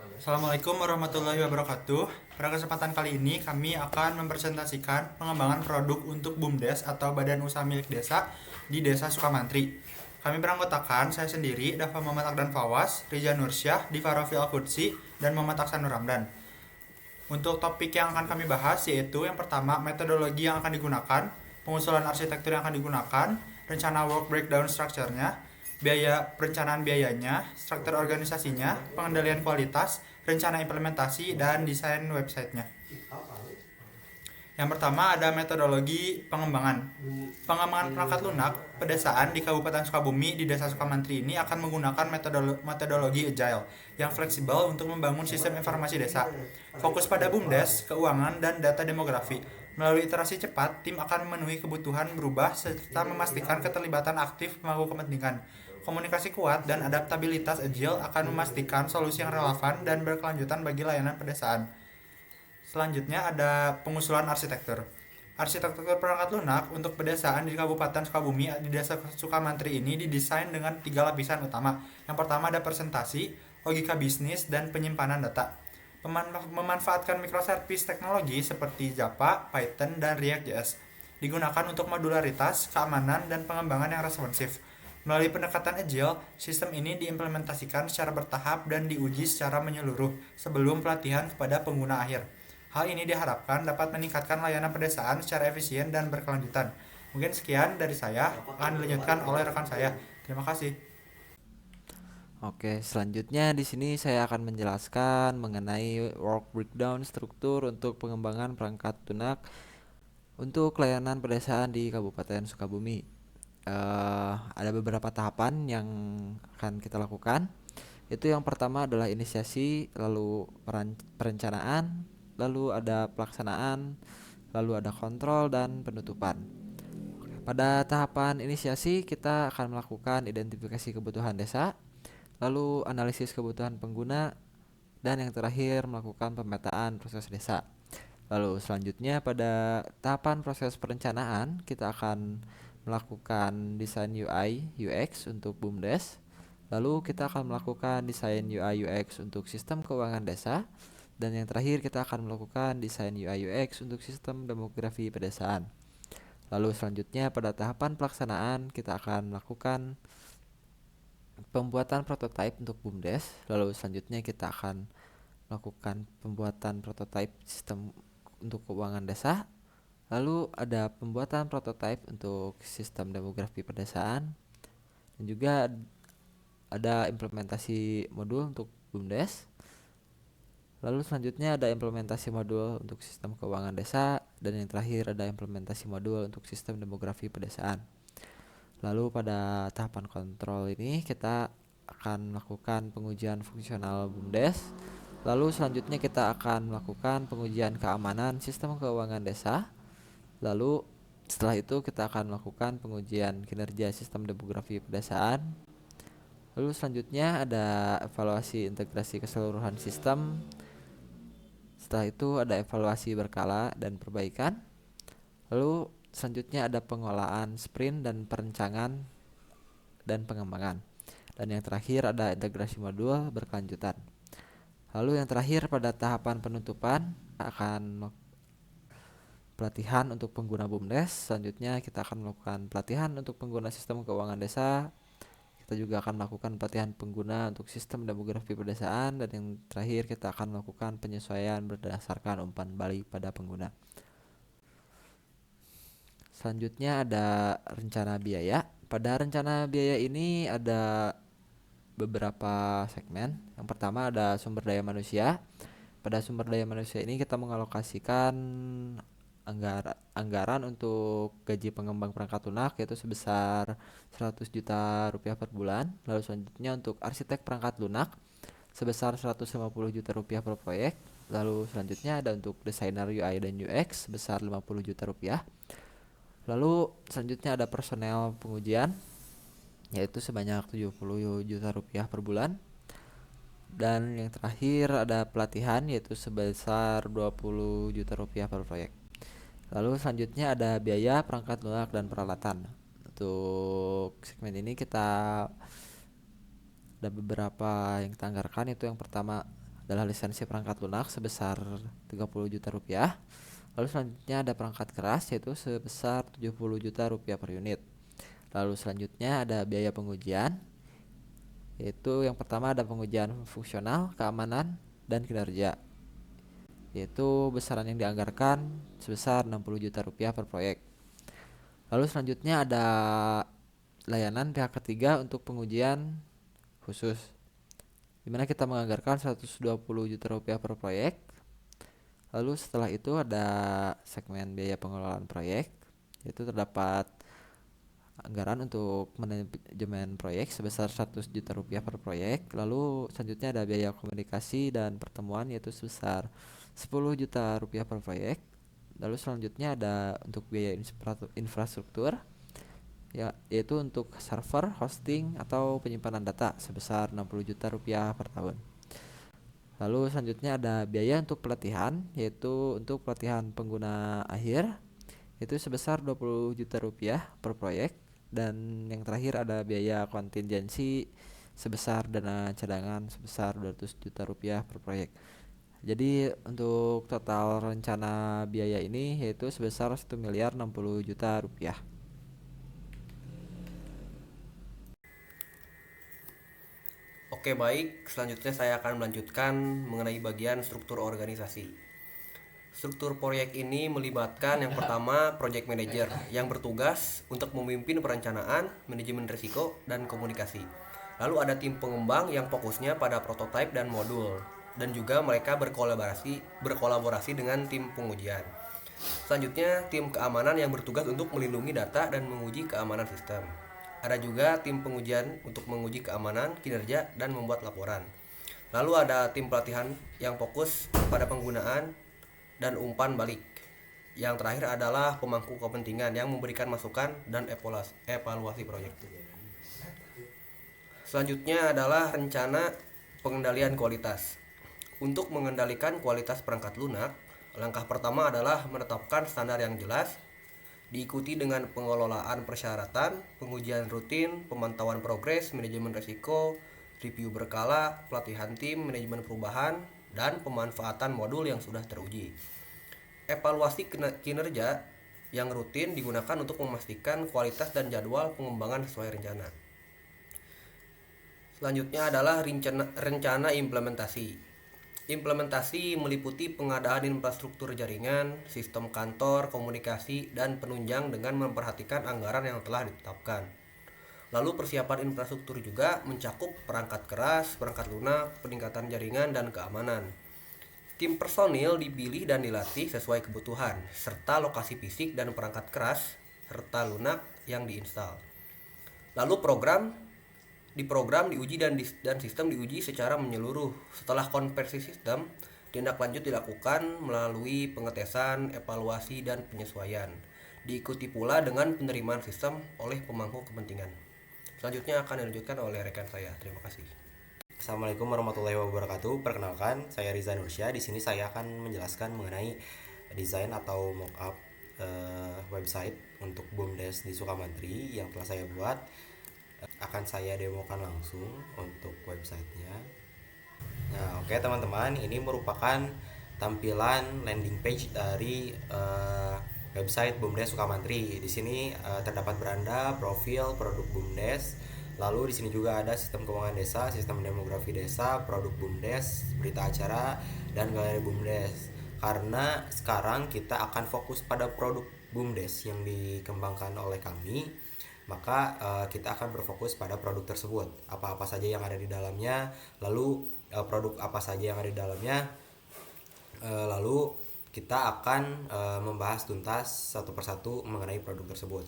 Assalamualaikum warahmatullahi wabarakatuh. Pada kesempatan kali ini kami akan mempresentasikan pengembangan produk untuk BUMDes atau Badan Usaha Milik Desa di Desa Sukamantri. Kami beranggotakan saya sendiri, Dafa Muhammad Akdan Fawas, Riza Nursyah, Diva Rafi Al-Qudsi, dan Muhammad Aksanur Ramdan. Untuk topik yang akan kami bahas yaitu yang pertama metodologi yang akan digunakan, pengusulan arsitektur yang akan digunakan, rencana work breakdown structure-nya, biaya perencanaan biayanya, struktur organisasinya, pengendalian kualitas, rencana implementasi, dan desain websitenya. Yang pertama ada metodologi pengembangan. Pengembangan perangkat lunak pedesaan di Kabupaten Sukabumi di Desa Sukamantri ini akan menggunakan metodologi agile yang fleksibel untuk membangun sistem informasi desa. Fokus pada BUMDes, keuangan, dan data demografi. Melalui iterasi cepat, tim akan memenuhi kebutuhan berubah serta memastikan keterlibatan aktif pemangku kepentingan. Komunikasi kuat dan adaptabilitas agile akan memastikan solusi yang relevan dan berkelanjutan bagi layanan pedesaan. Selanjutnya ada pengusulan arsitektur. Arsitektur perangkat lunak untuk pedesaan di Kabupaten Sukabumi di Desa Sukamantri ini didesain dengan 3 lapisan utama. Yang pertama ada presentasi, logika bisnis, dan penyimpanan data. Memanfaatkan microservice teknologi seperti Java, Python, dan React.js. Digunakan untuk modularitas, keamanan, dan pengembangan yang responsif. Melalui pendekatan agile, sistem ini diimplementasikan secara bertahap dan diuji secara menyeluruh sebelum pelatihan kepada pengguna akhir. Hal ini diharapkan dapat meningkatkan layanan pedesaan secara efisien dan berkelanjutan. Mungkin sekian dari saya, akan dilanjutkan oleh rekan saya. Terima kasih. Oke, selanjutnya di sini saya akan menjelaskan mengenai work breakdown struktur untuk pengembangan perangkat lunak untuk layanan pedesaan di Kabupaten Sukabumi. Ada beberapa tahapan yang akan kita lakukan. Itu yang pertama adalah inisiasi, lalu perencanaan, lalu ada pelaksanaan, lalu ada kontrol dan penutupan. Pada tahapan inisiasi kita akan melakukan identifikasi kebutuhan desa, lalu analisis kebutuhan pengguna, dan yang terakhir melakukan pemetaan proses desa. Lalu selanjutnya pada tahapan proses perencanaan kita akan melakukan desain UI UX untuk BUMDes. Lalu kita akan melakukan desain UI UX untuk sistem keuangan desa, dan yang terakhir kita akan melakukan desain UI UX untuk sistem demografi pedesaan. Lalu selanjutnya pada tahapan pelaksanaan kita akan melakukan pembuatan prototipe untuk BUMDes. Lalu selanjutnya kita akan melakukan pembuatan prototipe sistem untuk keuangan desa. Lalu ada pembuatan prototipe untuk sistem demografi pedesaan, dan juga ada implementasi modul untuk BUMDes. Lalu selanjutnya ada implementasi modul untuk sistem keuangan desa, dan yang terakhir ada implementasi modul untuk sistem demografi pedesaan. Lalu pada tahapan kontrol ini kita akan melakukan pengujian fungsional BUMDes. Lalu selanjutnya kita akan melakukan pengujian keamanan sistem keuangan desa. Lalu setelah itu kita akan melakukan pengujian kinerja sistem demografi pedesaan. Lalu selanjutnya ada evaluasi integrasi keseluruhan sistem. Setelah itu ada evaluasi berkala dan perbaikan. Lalu selanjutnya ada pengolahan sprint dan perencanaan dan pengembangan. Dan yang terakhir ada integrasi modul berkelanjutan. Lalu yang terakhir pada tahapan penutupan akan pelatihan untuk pengguna BUMDes. Selanjutnya kita akan melakukan pelatihan untuk pengguna sistem keuangan desa. Kita juga akan melakukan pelatihan pengguna untuk sistem demografi pedesaan, dan yang terakhir kita akan melakukan penyesuaian berdasarkan umpan balik pada pengguna. Selanjutnya ada rencana biaya. Pada rencana biaya ini ada beberapa segmen. Yang pertama ada sumber daya manusia. Pada sumber daya manusia ini kita mengalokasikan anggaran untuk gaji pengembang perangkat lunak yaitu sebesar 100 juta rupiah per bulan. Lalu selanjutnya untuk arsitek perangkat lunak sebesar 150 juta rupiah per proyek. Lalu selanjutnya ada untuk desainer UI dan UX sebesar 50 juta rupiah. Lalu selanjutnya ada personel pengujian yaitu sebanyak 70 juta rupiah per bulan. Dan yang terakhir ada pelatihan yaitu sebesar 20 juta rupiah per proyek. Lalu selanjutnya ada biaya perangkat lunak dan peralatan. Untuk segmen ini kita ada beberapa yang kita anggarkan. Itu yang pertama adalah lisensi perangkat lunak sebesar 30 juta rupiah. Lalu selanjutnya ada perangkat keras yaitu sebesar 70 juta rupiah per unit. Lalu selanjutnya ada biaya pengujian, yaitu yang pertama ada pengujian fungsional, keamanan, dan kinerja, yaitu besaran yang dianggarkan sebesar 60 juta rupiah per proyek. Lalu selanjutnya ada layanan pihak ketiga untuk pengujian khusus, di mana kita menganggarkan 120 juta rupiah per proyek. Lalu setelah itu ada segmen biaya pengelolaan proyek, yaitu terdapat anggaran untuk manajemen proyek sebesar 100 juta rupiah per proyek. Lalu selanjutnya ada biaya komunikasi dan pertemuan yaitu sebesar 10 juta rupiah per proyek. Lalu selanjutnya ada untuk biaya infrastruktur, yaitu untuk server, hosting, atau penyimpanan data sebesar 60 juta rupiah per tahun. Lalu selanjutnya ada biaya untuk pelatihan, yaitu untuk pelatihan pengguna akhir, itu sebesar 20 juta rupiah per proyek. Dan yang terakhir ada biaya kontingensi sebesar dana cadangan sebesar 200 juta rupiah per proyek. Jadi untuk total rencana biaya ini yaitu sebesar 1 miliar 60 juta rupiah. Oke, baik. Selanjutnya saya akan melanjutkan mengenai bagian struktur organisasi. Struktur proyek ini melibatkan yang pertama project manager yang bertugas untuk memimpin perencanaan, manajemen risiko, dan komunikasi. Lalu ada tim pengembang yang fokusnya pada prototipe dan modul, dan juga mereka berkolaborasi dengan tim pengujian. Selanjutnya tim keamanan yang bertugas untuk melindungi data dan menguji keamanan sistem. Ada juga tim pengujian untuk menguji keamanan, kinerja, dan membuat laporan. Lalu ada tim pelatihan yang fokus pada penggunaan dan umpan balik. Yang terakhir adalah pemangku kepentingan yang memberikan masukan dan evaluasi proyek. Selanjutnya adalah rencana pengendalian kualitas. Untuk mengendalikan kualitas perangkat lunak, langkah pertama adalah menetapkan standar yang jelas, diikuti dengan pengelolaan persyaratan, pengujian rutin, pemantauan progres, manajemen risiko, review berkala, pelatihan tim, manajemen perubahan, dan pemanfaatan modul yang sudah teruji. Evaluasi kinerja yang rutin digunakan untuk memastikan kualitas dan jadwal pengembangan sesuai rencana. Selanjutnya adalah rencana implementasi. Implementasi meliputi pengadaan infrastruktur jaringan, sistem kantor, komunikasi, dan penunjang dengan memperhatikan anggaran yang telah ditetapkan. Lalu persiapan infrastruktur juga mencakup perangkat keras, perangkat lunak, peningkatan jaringan, dan keamanan. Tim personil dipilih dan dilatih sesuai kebutuhan, serta lokasi fisik dan perangkat keras, serta lunak yang diinstal. Lalu diprogram, diuji, dan sistem diuji secara menyeluruh. Setelah konversi sistem, tindak lanjut dilakukan melalui pengetesan, evaluasi, dan penyesuaian. Diikuti pula dengan penerimaan sistem oleh pemangku kepentingan. Selanjutnya akan dilanjutkan oleh rekan saya. Terima kasih. Assalamualaikum warahmatullahi wabarakatuh. Perkenalkan, saya Riza Nursya. Di sini saya akan menjelaskan mengenai desain atau mockup website untuk BUMDes di Sukamantri yang telah saya buat. Akan saya demokan langsung untuk websitenya. Nah, oke teman-teman, ini merupakan tampilan landing page dari website BUMDes Sukamantri. Di sini terdapat beranda, profil, produk BUMDes. Lalu di sini juga ada sistem keuangan desa, sistem demografi desa, produk BUMDes, berita acara, dan galeri BUMDes. Karena sekarang kita akan fokus pada produk BUMDes yang dikembangkan oleh kami, maka kita akan berfokus pada produk tersebut, apa-apa saja yang ada di dalamnya, lalu produk apa saja yang ada di dalamnya, lalu kita akan membahas tuntas satu persatu mengenai produk tersebut.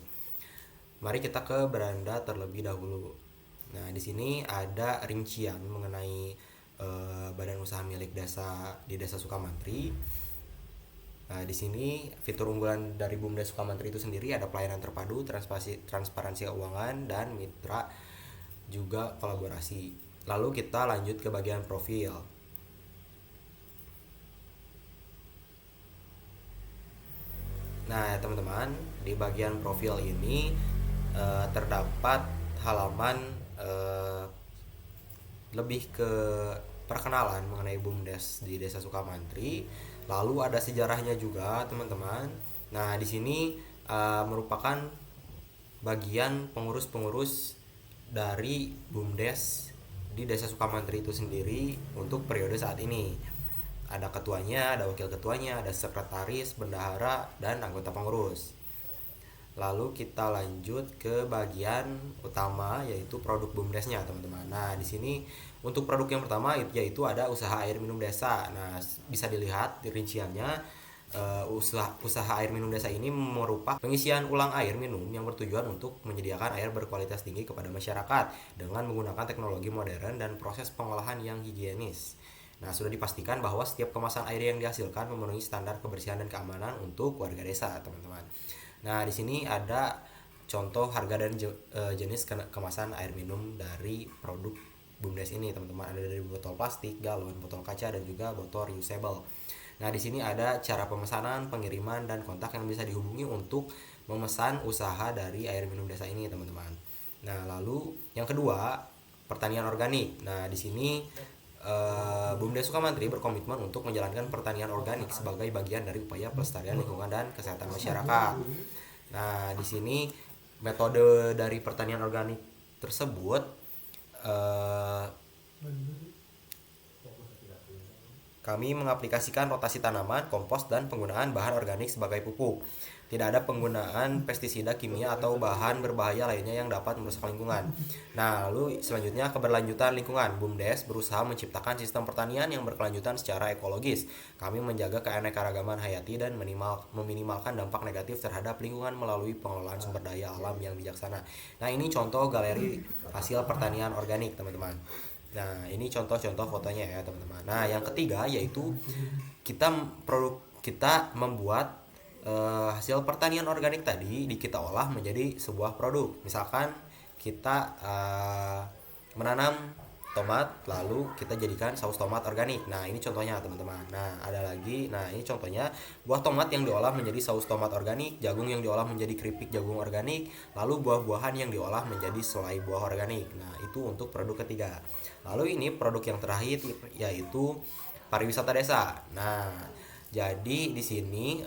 Mari kita ke beranda terlebih dahulu. Nah, di sini ada rincian mengenai badan usaha milik desa di Desa Sukamantri. Nah, di sini fitur unggulan dari BUMDes Sukamantri itu sendiri ada pelayanan terpadu, transparansi keuangan, dan mitra juga kolaborasi. Lalu kita lanjut ke bagian profil. Nah, teman-teman, di bagian profil ini terdapat halaman lebih ke perkenalan mengenai BUMDes di Desa Sukamantri. Lalu ada sejarahnya juga, teman-teman. Nah, di sini merupakan bagian pengurus-pengurus dari BUMDes di Desa Sukamantri itu sendiri untuk periode saat ini. Ada ketuanya, ada wakil ketuanya, ada sekretaris, bendahara, dan anggota pengurus. Lalu kita lanjut ke bagian utama, yaitu produk BUMDesnya, teman-teman. Nah, di sini untuk produk yang pertama yaitu ada usaha air minum desa. Nah, bisa dilihat di rinciannya, usaha air minum desa ini merupakan pengisian ulang air minum yang bertujuan untuk menyediakan air berkualitas tinggi kepada masyarakat dengan menggunakan teknologi modern dan proses pengolahan yang higienis. Nah, sudah dipastikan bahwa setiap kemasan air yang dihasilkan memenuhi standar kebersihan dan keamanan untuk warga desa, teman-teman. Nah, di sini ada contoh harga dan jenis kemasan air minum dari produk BUMDes ini, teman-teman. Ada dari botol plastik, galon, botol kaca, dan juga botol reusable. Nah, di sini ada cara pemesanan, pengiriman, dan kontak yang bisa dihubungi untuk memesan usaha dari air minum desa ini, teman-teman. Nah, lalu yang kedua, pertanian organik. Nah, di sini BUMDes Sukamantri berkomitmen untuk menjalankan pertanian organik sebagai bagian dari upaya pelestarian lingkungan dan kesehatan masyarakat. Nah, di sini metode dari pertanian organik tersebut kami mengaplikasikan rotasi tanaman, kompos, dan penggunaan bahan organik sebagai pupuk. Tidak ada penggunaan pestisida kimia atau bahan berbahaya lainnya yang dapat merusak lingkungan. Nah, lalu selanjutnya keberlanjutan lingkungan. BUMDes berusaha menciptakan sistem pertanian yang berkelanjutan secara ekologis. Kami menjaga keanekaragaman hayati dan meminimalkan dampak negatif terhadap lingkungan melalui pengelolaan sumber daya alam yang bijaksana. Nah, ini contoh galeri hasil pertanian organik, teman-teman. Nah, ini contoh-contoh fotonya ya, teman-teman. Nah, yang ketiga yaitu kita membuat hasil pertanian organik tadi kita olah menjadi sebuah produk. Misalkan kita menanam tomat lalu kita jadikan saus tomat organik. Nah, ini contohnya, teman-teman. Nah, ada lagi. Nah, ini contohnya buah tomat yang diolah menjadi saus tomat organik, jagung yang diolah menjadi keripik jagung organik, lalu buah-buahan yang diolah menjadi selai buah organik. Nah, itu untuk produk ketiga. Lalu ini produk yang terakhir yaitu pariwisata desa. Nah, jadi di sini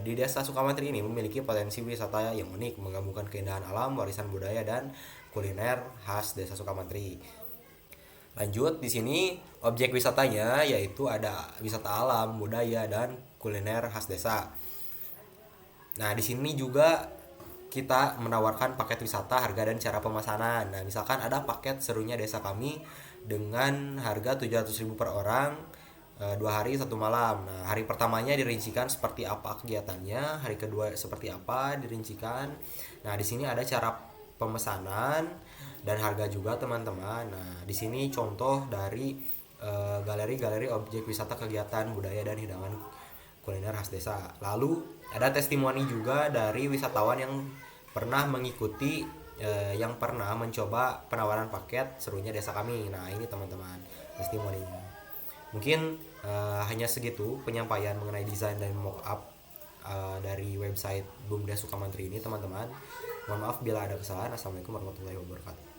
di Desa Sukamantri ini memiliki potensi wisata yang unik, menggabungkan keindahan alam, warisan budaya, dan kuliner khas Desa Sukamantri. Lanjut, di sini objek wisatanya yaitu ada wisata alam, budaya, dan kuliner khas desa. Nah, di sini juga kita menawarkan paket wisata, harga, dan cara pemesanan. Nah, misalkan ada paket serunya desa kami dengan harga 700.000 per orang, 2 hari 1 malam. Nah, hari pertamanya dirincikan seperti apa kegiatannya, hari kedua seperti apa dirincikan. Nah, di sini ada cara pemesanan dan harga juga, teman-teman. Nah, di sini contoh dari galeri-galeri objek wisata, kegiatan budaya, dan hidangan kuliner khas desa. Lalu ada testimoni juga dari wisatawan yang pernah mengikuti yang pernah mencoba penawaran paket serunya desa kami. Nah, ini, teman-teman, testimoninya. Mungkin hanya segitu penyampaian mengenai desain dan mockup dari website BUMDes Sukamantri ini, teman-teman. Mohon maaf bila ada kesalahan. Assalamualaikum warahmatullahi wabarakatuh.